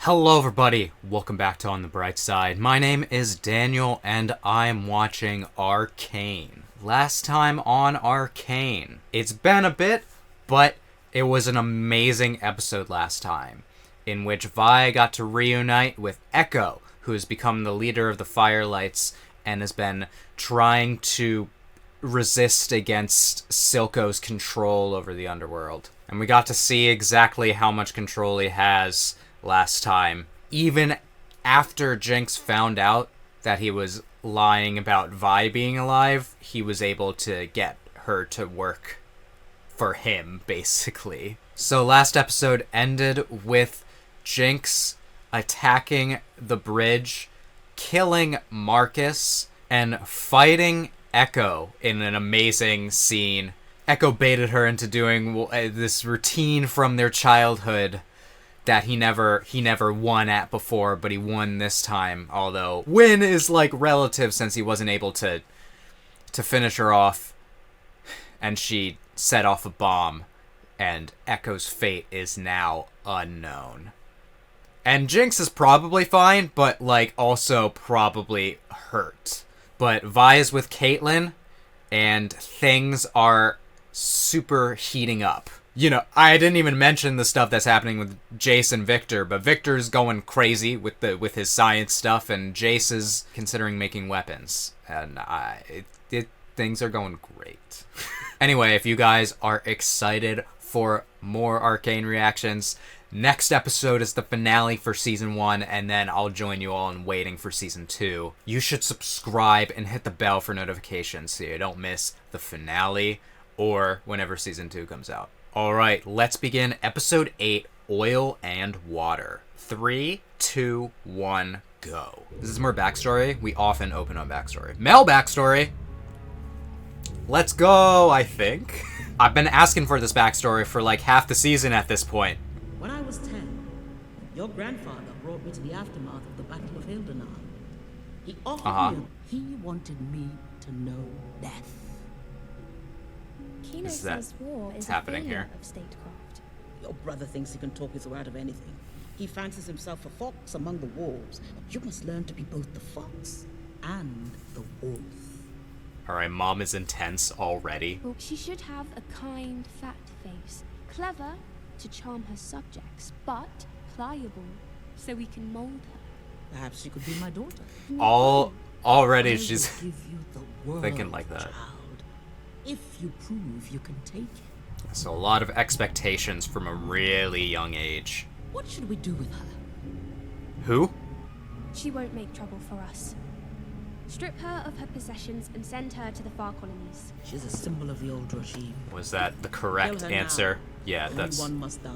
Hello everybody, welcome back to On the Bright Side. My name is Daniel and I'm watching ARCANE. Last time on ARCANE. It's been a bit, but it was an amazing episode last time, in which Vi got to reunite with Echo, who has become the leader of the Firelights and has been trying to resist against Silco's control over the underworld. And we got to see exactly how much control he has last time. Even after Jinx found out that he was lying about Vi being alive, he was able to get her to work for him, basically. So last episode ended with Jinx attacking the bridge, killing Marcus, and fighting Echo in an amazing scene. Echo baited her into doing this routine from their childhood that he never won at before, but he won this time. Although win is like relative, since he wasn't able to finish her off, and she set off a bomb, and Echo's fate is now unknown. And Jinx is probably fine, but like also probably hurt. But Vi is with Caitlyn, and things are super heating up. You know, I didn't even mention the stuff that's happening with Jayce and Viktor, but Viktor's going crazy with his science stuff, and Jayce is considering making weapons, and things are going great. Anyway, if you guys are excited for more ARCANE reactions, next episode is the finale for Season 1, and then I'll join you all in waiting for Season 2. You should subscribe and hit the bell for notifications so you don't miss the finale or whenever Season 2 comes out. Alright, let's begin Episode 8, Oil and Water. 3, 2, 1, go. This is more backstory. We often open on backstory. Mel backstory! Let's go, I think. I've been asking for this backstory for like half the season at this point. When I was 10, your grandfather brought me to the aftermath of the Battle of Hildenar. He offered me, he wanted me to know death. Kino says war is happening a failure here? of statecraft. Your brother thinks he can talk his way out of anything. He fancies himself a fox among the wolves. You must learn to be both the fox and the wolf. Alright, Mom is intense already. Well, she should have a kind, fat face. Clever to charm her subjects, but pliable so we can mold her. Perhaps she could be my daughter. Already I she's will give you the world, thinking like that. Child, if you prove you can take it. So a lot of expectations from a really young age. What should we do with her? Who? She won't make trouble for us. Strip her of her possessions and send her to the far colonies. She's a symbol of the old regime. Was that the correct Kill her answer? now. Yeah, Only that's... one must die.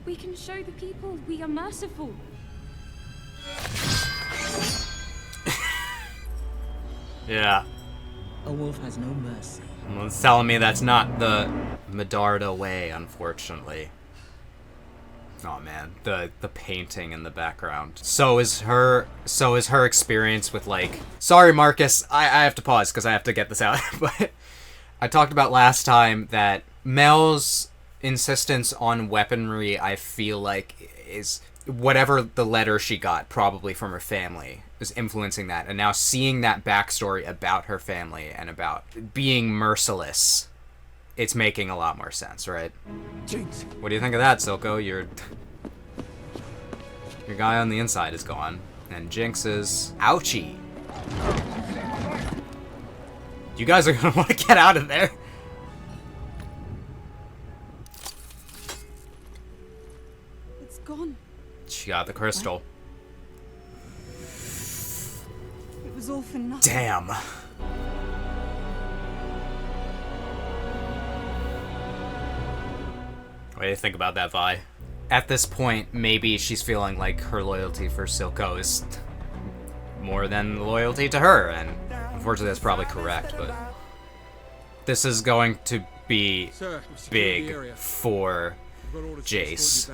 We can show the people we are merciful. Yeah. A wolf has no mercy. Well, it's telling me that's not the Medarda way, unfortunately. Oh man, the painting in the background. So is her experience with like... Sorry, Marcus, I have to pause because I have to get this out. But I talked about last time that Mel's insistence on weaponry, I feel like, is whatever the letter she got, probably from her family, is influencing that. And now seeing that backstory about her family and about being merciless, it's making a lot more sense, right? Jinx. What do you think of that, Silco? Your guy on the inside is gone. And Jinx is... Ouchie! You guys are gonna want to get out of there. It's gone. She got the crystal. It was all for nothing. Damn. What do you think about that, Vi? At this point, maybe she's feeling like her loyalty for Silco is more than loyalty to her, and unfortunately that's probably correct, but this is going to be big for Jayce.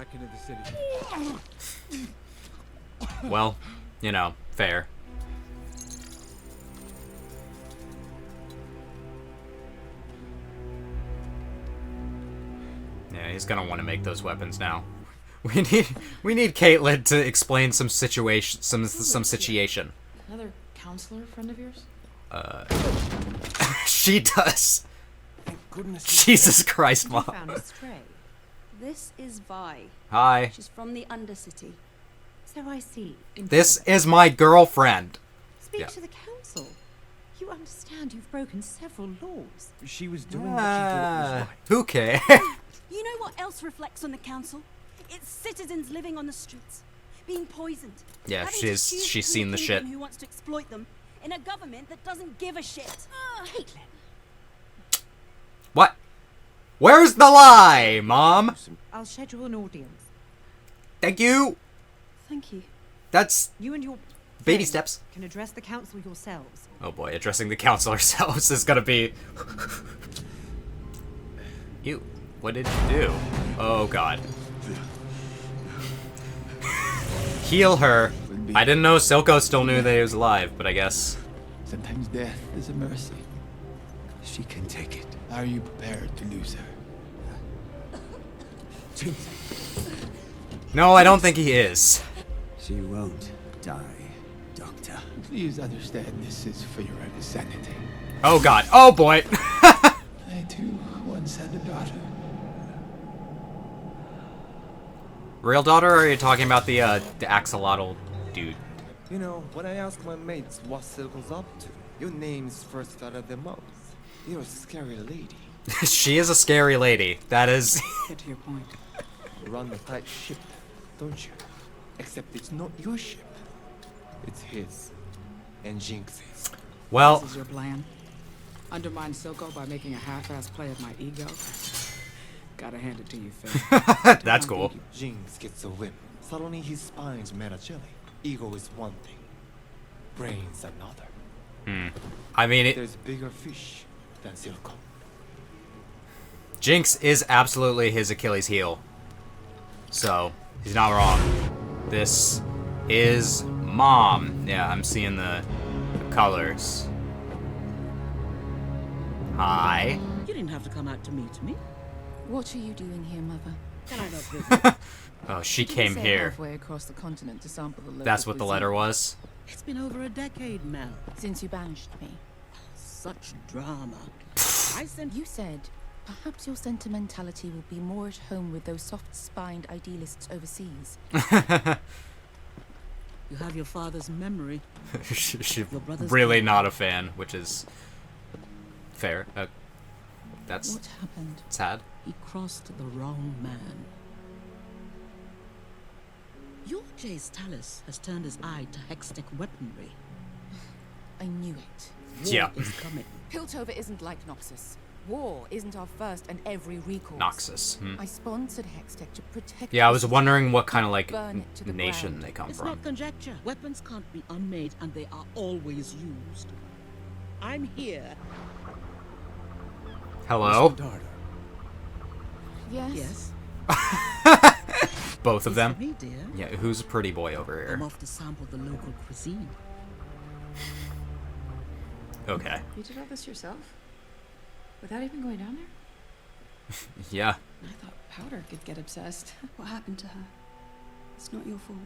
Well, you know, fair. Yeah, he's gonna want to make those weapons now. We need Caitlyn to explain some situation, some situation. Another counselor friend of yours? She does. Thank goodness. Jesus Christ, You Mom. found a stray. This is Vi. Hi. She's from the undercity. So I see. This is my girlfriend. Speak Yeah. to the council. You understand you've broken several laws. She was doing what she thought was right. Who cares? You know what else reflects on the council? It's citizens living on the streets, being poisoned. Yeah, having to she's choose seen between the a shit. kingdom who wants to exploit them in a government that doesn't give a shit. Caitlyn. What? Where's the lie, Mom? I'll schedule an audience. Thank you. Thank you. That's You and your baby friend steps. can address the council yourselves. Oh boy, addressing the council ourselves is gonna be... Ew, what did you do? Oh god. Heal her. I didn't know Silco still knew that he was alive, but I guess... Sometimes death is a mercy. She can take it. Are you prepared to lose her? Jinx. No, I don't think he is. She won't die, Doctor. Please understand this is for your own sanity. Oh god, oh boy! I too once had a daughter. Real daughter, or are you talking about the axolotl dude? You know, when I ask my mates what Silco's up to, your name's first out of their mouths. You're a scary lady. She is a scary lady. That is... Get to your point. You run a tight ship, don't you? Except it's not your ship. It's his. And Jinx's. Well, This is your plan? Undermine Silco by making a half-ass play of my ego? Gotta hand it to you, Faye. that's cool. Jinx gets a whim. Suddenly his spine's made of jelly. Ego is one thing. Brains another. I mean, There's bigger fish than Silco. Jinx is absolutely his Achilles heel. So, he's not wrong. This is Mom. Yeah, I'm seeing the colors. Hi. You didn't have to come out to meet me. What are you doing here, Mother? Can I not visit? Oh, she Did you came sail here. halfway across the continent to sample the local That's what the letter cuisine? was. It's been over a decade, Mel. Since you banished me. Such drama. I sent You said, perhaps your sentimentality will be more at home with those soft-spined idealists overseas. You have your father's memory. She's Your brother's really dead. not a fan, which is fair. That's What happened? sad. He crossed the wrong man. Your Jayce Talus has turned his eye to hextech weaponry. I knew it. War Yeah. is coming. Piltover isn't like Noxus. War isn't our first and every recourse. Noxus. I sponsored Hextech to protect Yeah, I was the wondering what kind of like Burn it to the nation ground. they come It's from. not conjecture. Weapons can't be unmade, and they are always used. I'm here. Hello? Daughter. Yes? Yes. Both of It's them? me, dear. Yeah, who's a pretty boy over I'm here? off to sample the local cuisine. Okay. You did all this yourself? Without even going down there? Yeah. I thought Powder could get obsessed. What happened to her? It's not your fault.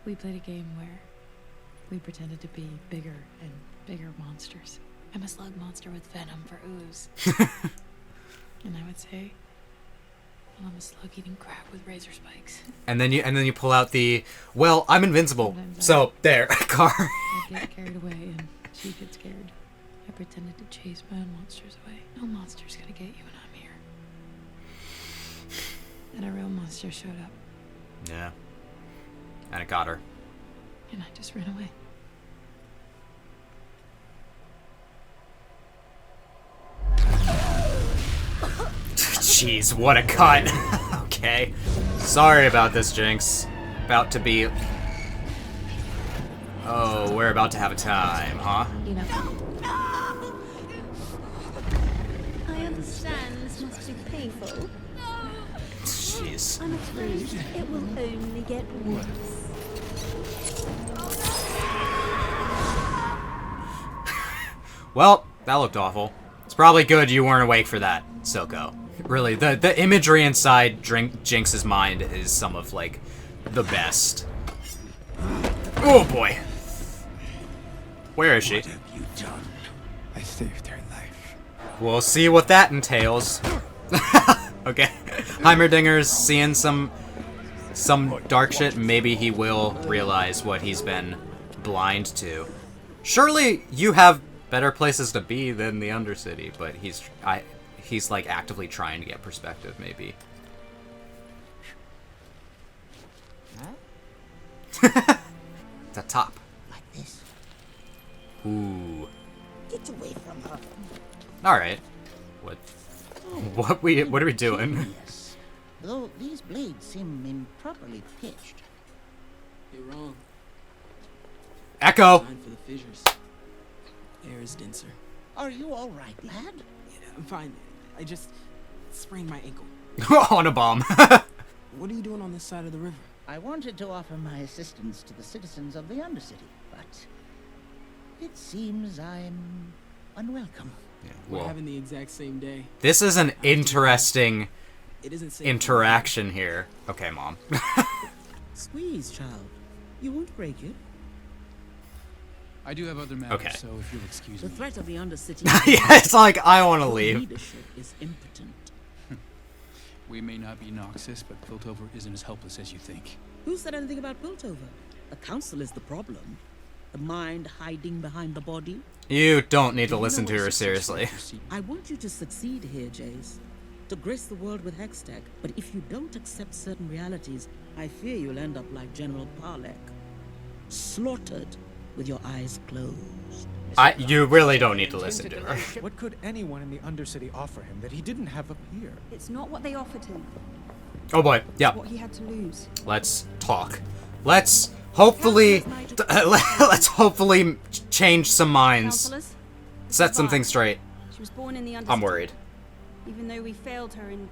We played a game where we pretended to be bigger and bigger monsters. I'm a slug monster with venom for ooze. And I would say, well, I'm a slug eating crab with razor spikes. And then you pull out the, well, I'm invincible. Sometimes So there, car. I get carried away and she gets scared. I pretended to chase my own monsters away. No monster's gonna get you when I'm here. And a real monster showed up, Yeah. And it got her. and I just ran away. Jeez, what a cut. Okay. Sorry about this, Jinx. About to be... Oh, we're about to have a time, huh? You know, I understand this must be painful. Jeez. I'm afraid it will only get worse. Well, that looked awful. It's probably good you weren't awake for that, Silco. Really, the imagery inside Jinx's mind is some of, like, the best. Oh, boy. Where is she? What have you done? I saved her life. We'll see what that entails. Okay. Heimerdinger's seeing some dark shit. Maybe he will realize what he's been blind to. Surely you have better places to be than the Undercity, but he's like actively trying to get perspective, maybe. Huh? The top. Like this. Ooh. Get away from her. Alright. What are we doing? Yes. Though these blades seem improperly pitched. You're wrong. Echo! Time for the fissures. Air is denser. Are you all right, lad? Yeah, I'm fine. I just sprained my ankle. On a bomb. What are you doing on this side of the river? I wanted to offer my assistance to the citizens of the Undercity, but it seems I'm unwelcome. Yeah, We're having the exact same day. This is an interesting It isn't safe interaction here. Okay, Mom. Squeeze, child. You won't break it. I do have other matters, Okay. so if you'll excuse The me. threat of the Undercity. Yeah, it's like, I want to leave. Leadership is impotent. We may not be Noxus, but Piltover isn't as helpless as you think. Who said anything about Piltover? The council is the problem. The mind hiding behind the body. You don't need to listen to her seriously. I want you to succeed here, Jayce. To grace the world with Hextech. But if you don't accept certain realities, I fear you'll end up like General Parlek. Slaughtered with your eyes closed. You really don't need to listen to her. What could anyone in the Undercity offer him that he didn't have up here? It's not what they offered him. Oh boy, yeah. It's what he had to lose. Let's talk. Let's hopefully change some minds. Counselors, Set some things straight. she was born in the Undercity. I'm worried. Even though we failed her in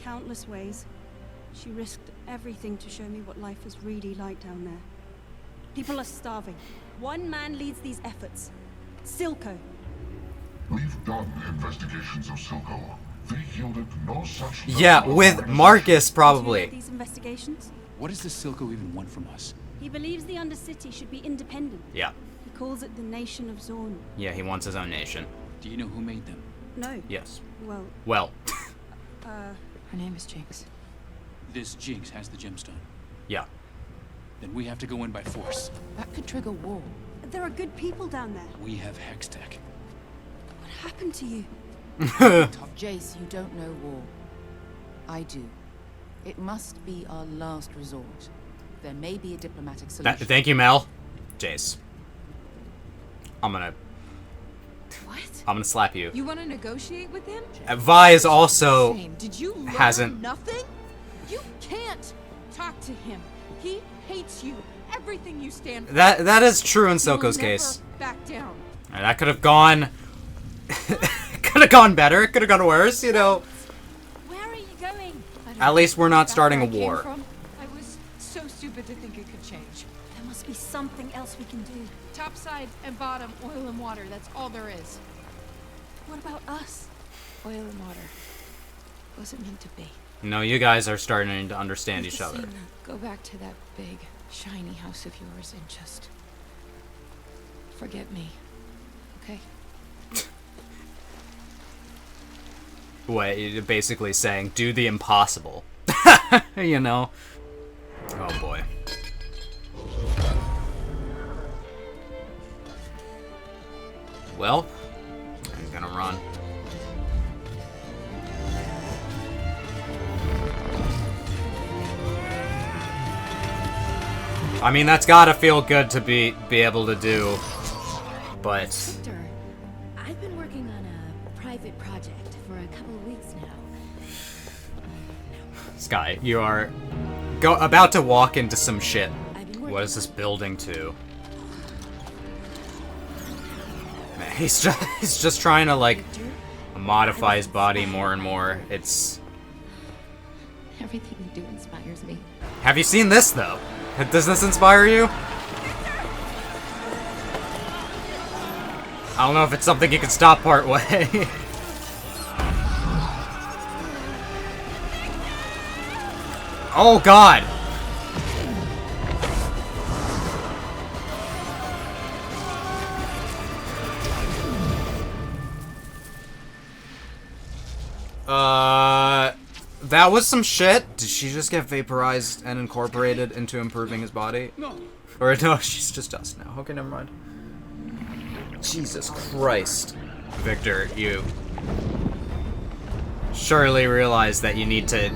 countless ways, she risked everything to show me what life is really like down there. People are starving. One man leads these efforts. Silco. We've done investigations of Silco. They yielded no such. Yeah, with Marcus probably. These investigations? What does the Silco even want from us? He believes the Undercity should be independent. Yeah. He calls it the Nation of Zorn. Yeah, he wants his own nation. Do you know who made them? No. Yes. Well. Her name is Jinx. This Jinx has the gemstone. Yeah. Then we have to go in by force. That could trigger war. There are good people down there. We have Hextech. What happened to you? Jayce, you don't know war. I do. It must be our last resort. There may be a diplomatic solution. Thank you, Mel. Jayce. I'm gonna slap you. You want to negotiate with him? Vi is also Did you learn hasn't. nothing? You can't talk to him. He hates you. Everything you stand for. That is true in Silco's You'll never case. Back down. That could have gone. Could have gone better. It could have gone worse. You know. Where are you going? At least we're not starting a Back where I war. came from, I was so stupid to think it could change. There must be something else we can do. Top side and bottom, oil and water. That's all there is. What about us? Oil and water. Wasn't meant to be. No, you guys are starting to understand each other. Go back to that big, shiny house of yours and just forget me. Okay? What, you're basically saying, do the impossible. You know? Oh boy. Well, I'm gonna run. I mean, that's gotta feel good to be able to do, but... Viktor, I've been working on a private project for a couple of weeks now. Sky, you are about to walk into some shit. What is this building to? Man, he's just trying to like modify his body more and more. It's Everything you do inspires me. Have you seen this though? Does this inspire you? I don't know if it's something you can stop part way. Oh, God! That was some shit. Did she just get vaporized and incorporated into improving his body? No. Or no, she's just us now. Okay, never mind. Jesus Christ. Viktor, you surely realize that you need to...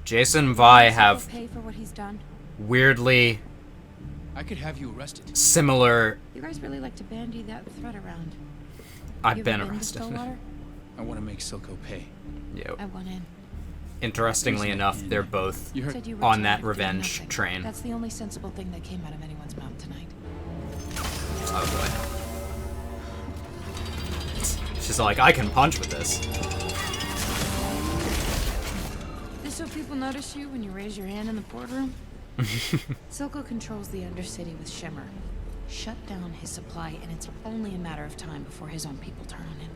Jayce and Vi have Pay for what he's done. weirdly I could have you arrested. similar... You guys really like to bandy that threat around. I've You been ever to arrested. Stillwater? I want to make Silco pay. Yeah. I want in. Interestingly enough, they're both You heard Said you were on tired that of doing revenge nothing. train. That's the only sensible thing that came out of anyone's mouth tonight. Oh boy. She's like, I can punch with this. This so people notice you when you raise your hand in the boardroom? Silco controls the undercity with Shimmer. Shut down his supply, and it's only a matter of time before his own people turn on him.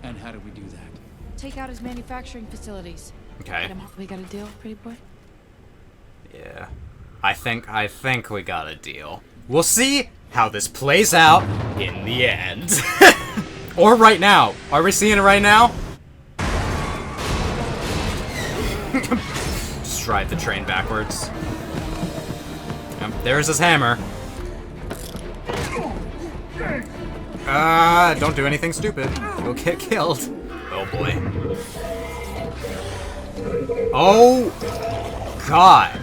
And how do we do that? Take out his manufacturing facilities. Okay. We got a deal, pretty boy? Yeah. I think we got a deal. We'll see how this plays out in the end. Or right now. Are we seeing it right now? Just drive the train backwards. Yep, there's his hammer. Don't do anything stupid. You'll get killed. Oh boy. Oh! God.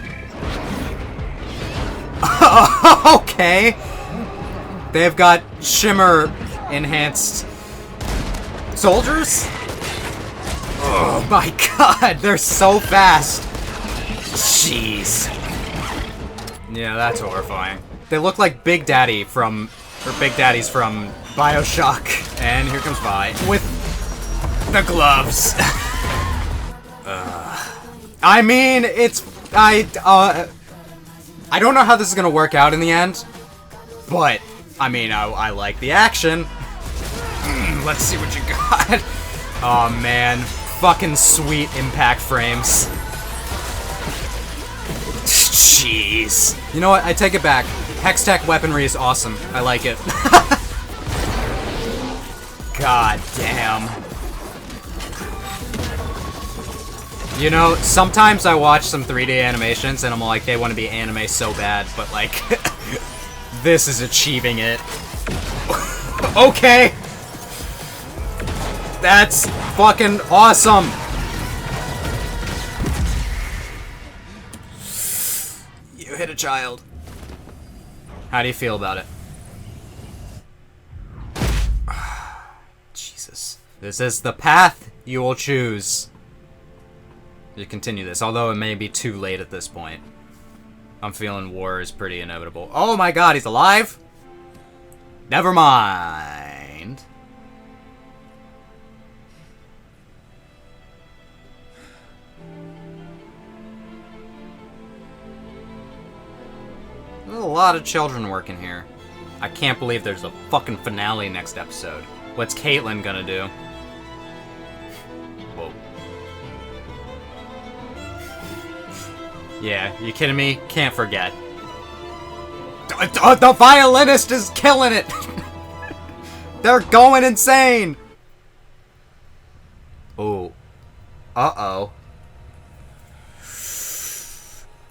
Okay. They've got Shimmer enhanced soldiers? Oh my God, they're so fast. Jeez. Yeah, that's horrifying. They look like Big Daddies from BioShock. And here comes Vi with the gloves. I mean, I don't know how this is gonna work out in the end, but I mean, I like the action. Let's see what you got. Oh man, fucking sweet impact frames. Jeez. You know what? I take it back. Hextech weaponry is awesome. I like it. God damn. You know, sometimes I watch some 3D animations and I'm like, they want to be anime so bad, but like, this is achieving it. Okay! That's fucking awesome! You hit a child. How do you feel about it? Jesus. This is the path you will choose to continue this, although it may be too late at this point. I'm feeling war is pretty inevitable. Oh my God, he's alive? Never mind. There's a lot of children working here. I can't believe there's a fucking finale next episode. What's Caitlyn gonna do? Whoa. Yeah, you kidding me? Can't forget. The violinist is killing it! They're going insane! Oh. Uh-oh.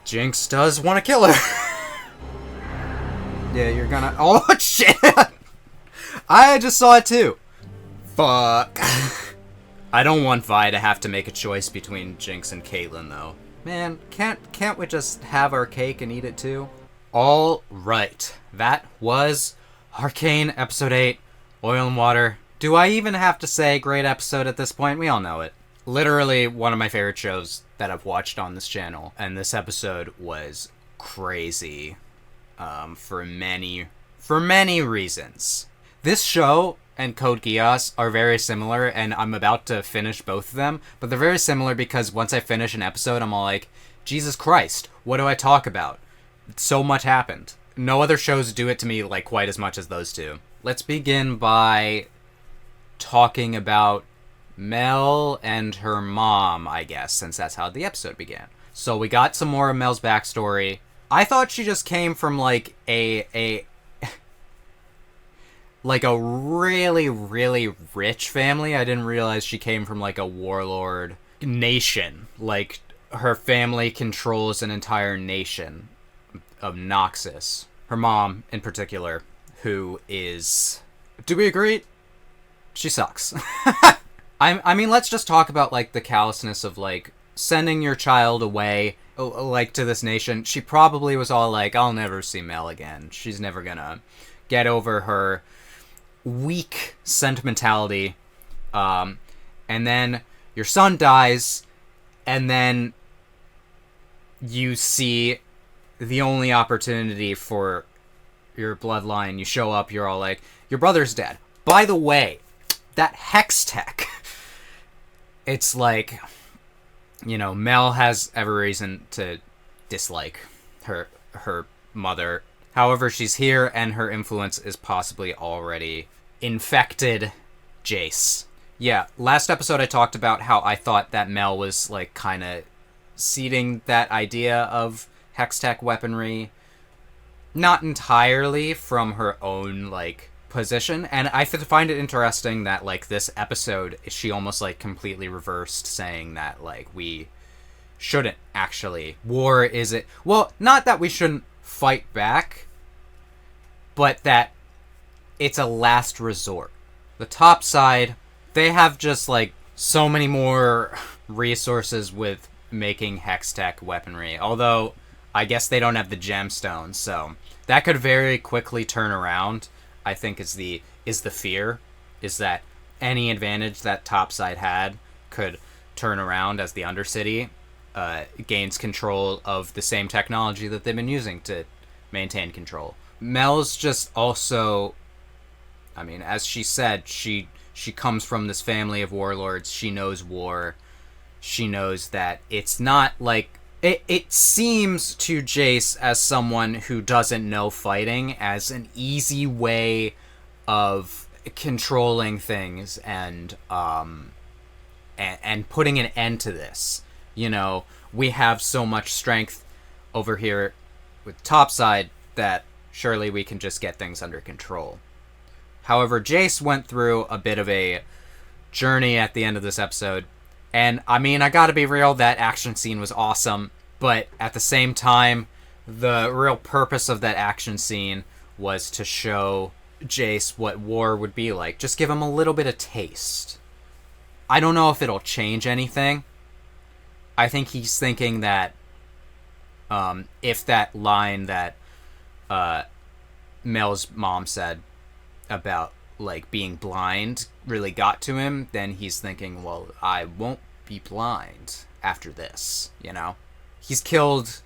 Jinx does want to kill her. Yeah, you're gonna... Oh, shit! I just saw it too. Fuck. I don't want Vi to have to make a choice between Jinx and Caitlyn, though. Man, can't we just have our cake and eat it too? All right, that was Arcane Episode 8, Oil and Water. Do I even have to say great episode at this point? We all know it. Literally one of my favorite shows that I've watched on this channel, and this episode was crazy for many reasons. This show and Code Geass are very similar, and I'm about to finish both of them, but they're very similar because once I finish an episode, I'm all like, Jesus Christ, what do I talk about? So much happened. No other shows do it to me like quite as much as those two. Let's begin by talking about Mel and her mom, I guess, since that's how the episode began. So we got some more of Mel's backstory. I thought she just came from, like, a really, really rich family. I didn't realize she came from, like, a warlord nation. Like, her family controls an entire nation of Noxus. Her mom, in particular, who is... Do we agree? She sucks. I mean, let's just talk about, like, the callousness of, like, sending your child away, like, to this nation. She probably was all like, I'll never see Mel again. She's never gonna get over her weak sentimentality. And then your son dies, and then you see the only opportunity for your bloodline. You show up, you're all like, your brother's dead. By the way, that hex tech... It's like, you know, Mel has every reason to dislike her mother. However, she's here, and her influence is possibly already infected Jayce. Yeah, last episode I talked about how I thought that Mel was, like, kind of seeding that idea of Hextech weaponry. Not entirely from her own, like, position, and I find it interesting that, like, this episode, she almost, like, completely reversed, saying that, like, we shouldn't actually. War is it... Well, not that we shouldn't fight back, but that it's a last resort. The top side, they have just, like, so many more resources with making Hextech weaponry, although I guess they don't have the gemstones, so that could very quickly turn around. I think is the fear, is that any advantage that topside had could turn around as the undercity gains control of the same technology that they've been using to maintain control. Mel's just also, I mean, as she said, she comes from this family of warlords. She knows war. She knows that it's not like... It seems to Jayce, as someone who doesn't know fighting, as an easy way of controlling things and putting an end to this. You know, we have so much strength over here with topside that surely we can just get things under control. However, Jayce went through a bit of a journey at the end of this episode. And, I mean, I gotta be real, that action scene was awesome. But at the same time, the real purpose of that action scene was to show Jayce what war would be like. Just give him a little bit of taste. I don't know if it'll change anything. I think he's thinking that if that line that Mel's mom said about, like, being blind really got to him, then he's thinking, well, I won't be blind after this, you know? He's killed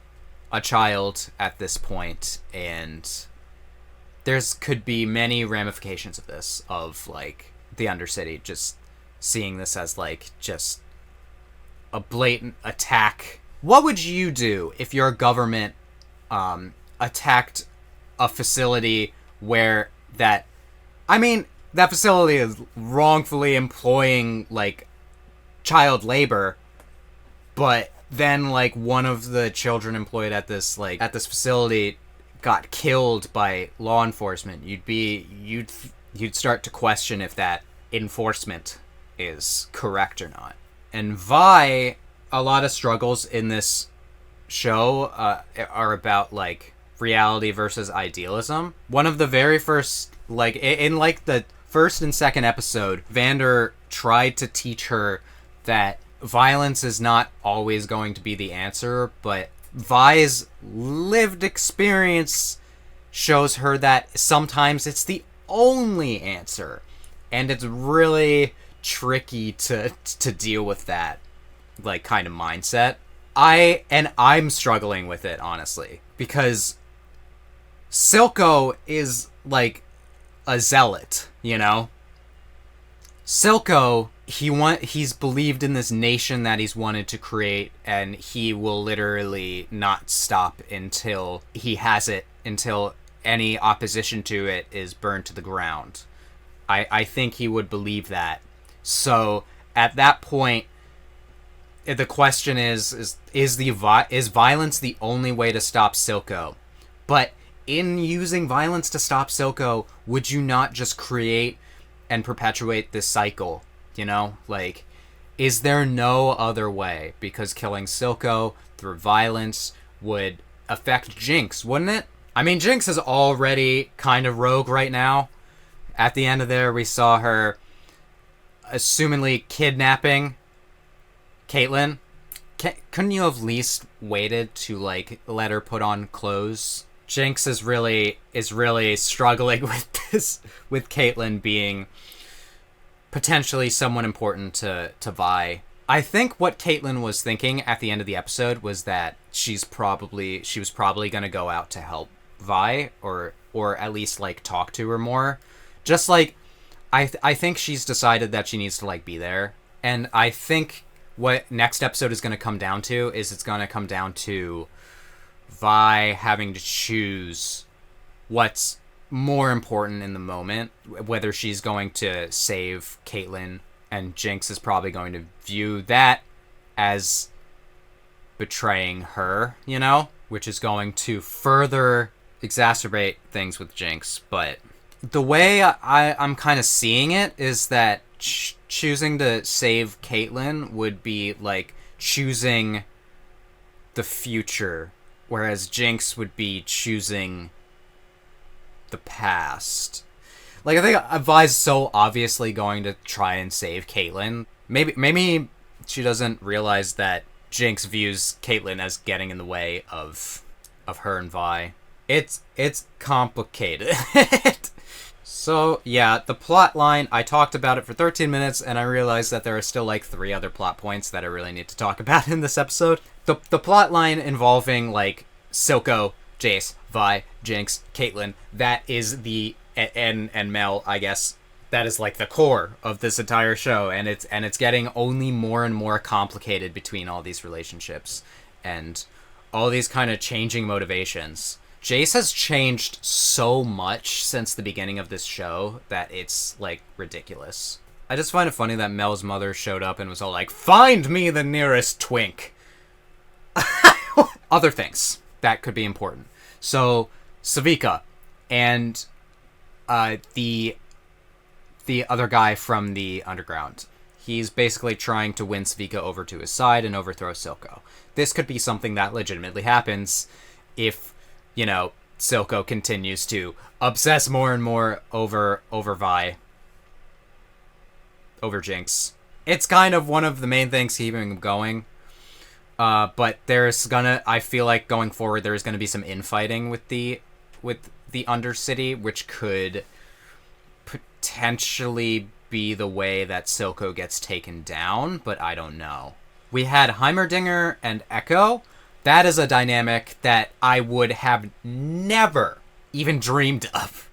a child at this point, and there's could be many ramifications of this, of, like, the Undercity just seeing this as, like, just a blatant attack. What would you do if your government attacked a facility where that... I mean, that facility is wrongfully employing, like, child labor, but then, like, one of the children employed at this facility got killed by law enforcement. You'd start to question if that enforcement is correct or not. And Vi, a lot of struggles in this show are about, like, reality versus idealism. One of the very first, like, in like the first and second episode, Vander tried to teach her that violence is not always going to be the answer, but Vi's lived experience shows her that sometimes it's the only answer, and it's really tricky to deal with that, like, kind of mindset. I'm struggling with it, honestly, because Silco is, like, a zealot, you know? Silco, he's believed in this nation that he's wanted to create, and he will literally not stop until he has it, until any opposition to it is burned to the ground. I think he would believe that. So, at that point, the question is violence the only way to stop Silco? But in using violence to stop Silco, would you not just create and perpetuate this cycle? You know, like, is there no other way? Because killing Silco through violence would affect Jinx, wouldn't it? I mean, Jinx is already kind of rogue right now. At the end of there, we saw her assumingly kidnapping Caitlyn. Couldn't you have at least waited to, like, let her put on clothes? Jinx is really struggling with this, with Caitlyn being potentially someone important to Vi. I think what Caitlyn was thinking at the end of the episode was that she was probably gonna go out to help Vi, or at least, like, talk to her more. Just like, I think she's decided that she needs to, like, be there. And I think what next episode is going to come down to is it's going to come down to Vi having to choose what's more important in the moment, whether she's going to save Caitlyn, and Jinx is probably going to view that as betraying her, you know, which is going to further exacerbate things with Jinx. But the way I'm kind of seeing it is that choosing to save Caitlyn would be like choosing the future, whereas Jinx would be choosing the past. Like, I think Vi's so obviously going to try and save Caitlyn. Maybe she doesn't realize that Jinx views Caitlyn as getting in the way of her and Vi. It's complicated. So, yeah, the plot line, I talked about it for 13 minutes, and I realized that there are still, like, 3 other plot points that I really need to talk about in this episode. The plot line involving, like, Silco, Jayce, Vi, Jinx, Caitlyn, that is the, and Mel, I guess, that is, like, the core of this entire show, and it's getting only more and more complicated between all these relationships, and all these kind of changing motivations. Jayce has changed so much since the beginning of this show that it's, like, ridiculous. I just find it funny that Mel's mother showed up and was all like, "Find me the nearest twink." Other things that could be important. So, Savika and the other guy from the underground. He's basically trying to win Savika over to his side and overthrow Silco. This could be something that legitimately happens if, you know, Silco continues to obsess more and more over Vi, over Jinx. It's kind of one of the main things keeping him going. But I feel like going forward there's gonna be some infighting with the undercity, which could potentially be the way that Silco gets taken down, but I don't know. We had Heimerdinger and Echo. That is a dynamic that I would have never even dreamed of.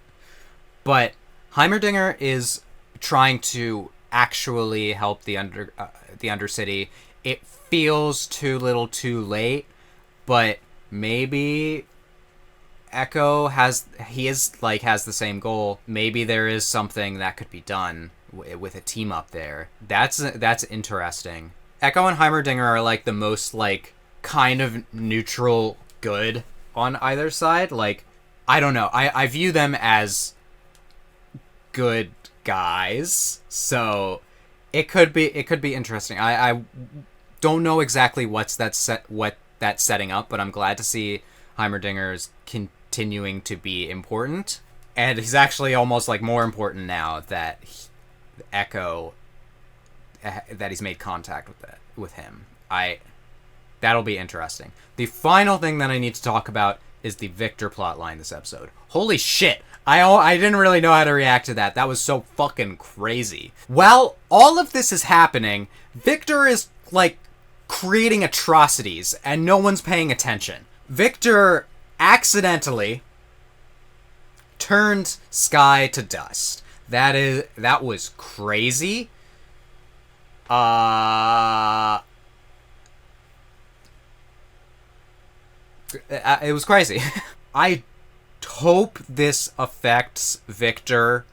But Heimerdinger is trying to actually help the undercity. It feels too little too late, but maybe Echo has the same goal. Maybe there is something that could be done with a team up there. That's interesting. Echo and Heimerdinger are, like, the most, like, kind of neutral good on either side. Like, I don't know. I view them as good guys, so it could be interesting. I don't know exactly what that's setting up, but I'm glad to see Heimerdinger's continuing to be important, and he's actually almost, like, more important now that Echo, that he's made contact with him. That'll be interesting. The final thing that I need to talk about is the Viktor plotline this episode. Holy shit! I didn't really know how to react to that. That was so fucking crazy. While all of this is happening, Viktor is, like, creating atrocities, and no one's paying attention. Viktor accidentally turned Sky to dust. That was crazy. It was crazy. I hope this affects Viktor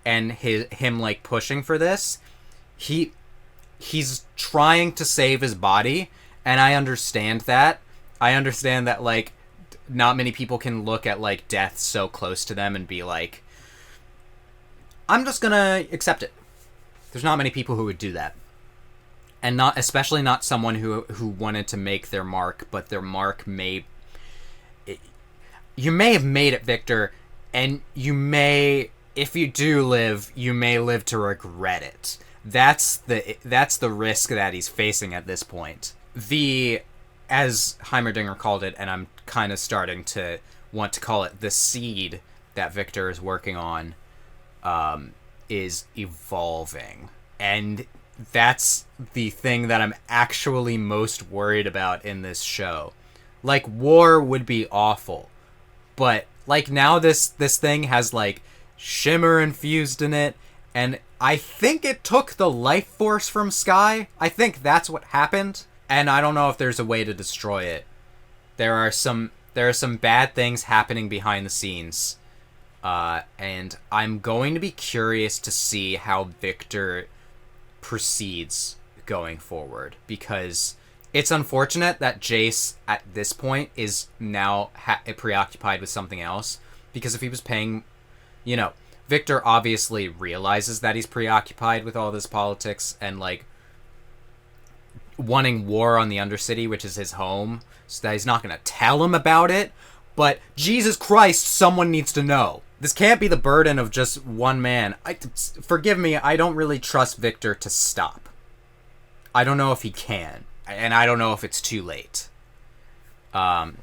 and him, like, pushing for this. he's trying to save his body, and I understand that. I understand that, like, not many people can look at, like, death so close to them and be like, I'm just gonna accept it. There's not many people who would do that. And not, especially not someone who wanted to make their mark, but their mark may... You may have made it, Viktor, and you may, if you do live, you may live to regret it. That's the risk that he's facing at this point. As Heimerdinger called it, and I'm kind of starting to want to call it, the seed that Viktor is working on is evolving. And that's the thing that I'm actually most worried about in this show. Like, war would be awful, but, like, now this thing has, like, shimmer infused in it, and I think it took the life force from Sky. I think that's what happened. And I don't know if there's a way to destroy it. There are some bad things happening behind the scenes. And I'm going to be curious to see how Viktor proceeds going forward. Because it's unfortunate that Jayce, at this point, is now preoccupied with something else. Because if he was paying... You know, Viktor obviously realizes that he's preoccupied with all this politics and, like, wanting war on the Undercity, which is his home, so that he's not going to tell him about it. But Jesus Christ, someone needs to know. This can't be the burden of just one man. Forgive me, I don't really trust Viktor to stop. I don't know if he can, and I don't know if it's too late.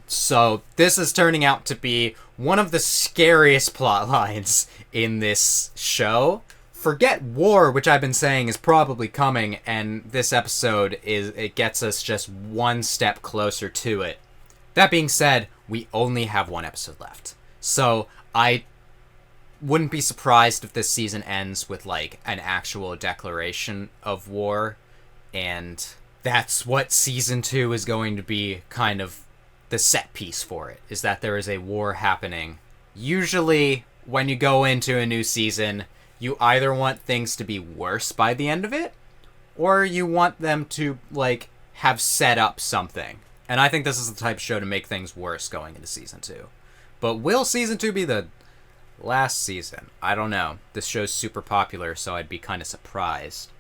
So this is turning out to be one of the scariest plot lines in this show. Forget war, which I've been saying is probably coming, and this episode it gets us just one step closer to it. That being said, we only have one episode left. So I wouldn't be surprised if this season ends with, like, an actual declaration of war, and that's what season 2 is going to be kind of the set piece for it, is that there is a war happening. Usually, when you go into a new season, you either want things to be worse by the end of it, or you want them to, like, have set up something. And I think this is the type of show to make things worse going into season 2. But will season 2 be the last season? I don't know. This show's super popular, so I'd be kind of surprised.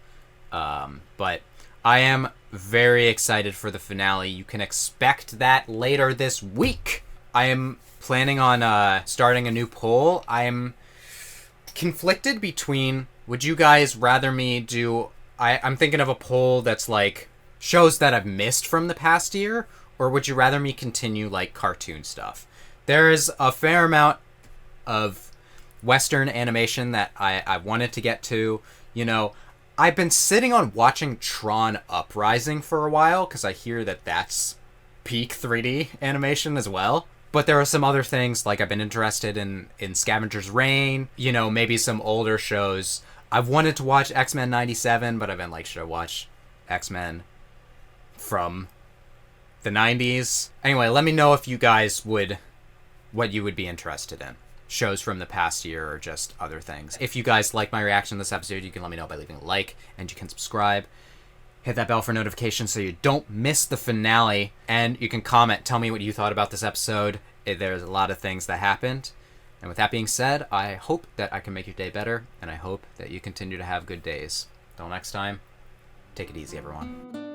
But I am very excited for the finale. You can expect that later this week. I am planning on starting a new poll. I'm conflicted between, would you guys rather me do... I'm thinking of a poll that's like shows that I've missed from the past year, or would you rather me continue, like, cartoon stuff? There is a fair amount of Western animation that I wanted to get to. You know, I've been sitting on watching Tron Uprising for a while, because I hear that that's peak 3D animation as well. But there are some other things, like I've been interested in Scavenger's Reign, you know, maybe some older shows. I've wanted to watch X-Men 97, but I've been like, should I watch X-Men from the 90s? Anyway, let me know if you guys what you would be interested in. Shows from the past year or just other things. If you guys like my reaction to this episode, you can let me know by leaving a like, and you can subscribe. Hit that bell for notifications so you don't miss the finale, and you can comment, tell me what you thought about this episode. There's a lot of things that happened. And with that being said, I hope that I can make your day better, and I hope that you continue to have good days. Till next time, take it easy, everyone.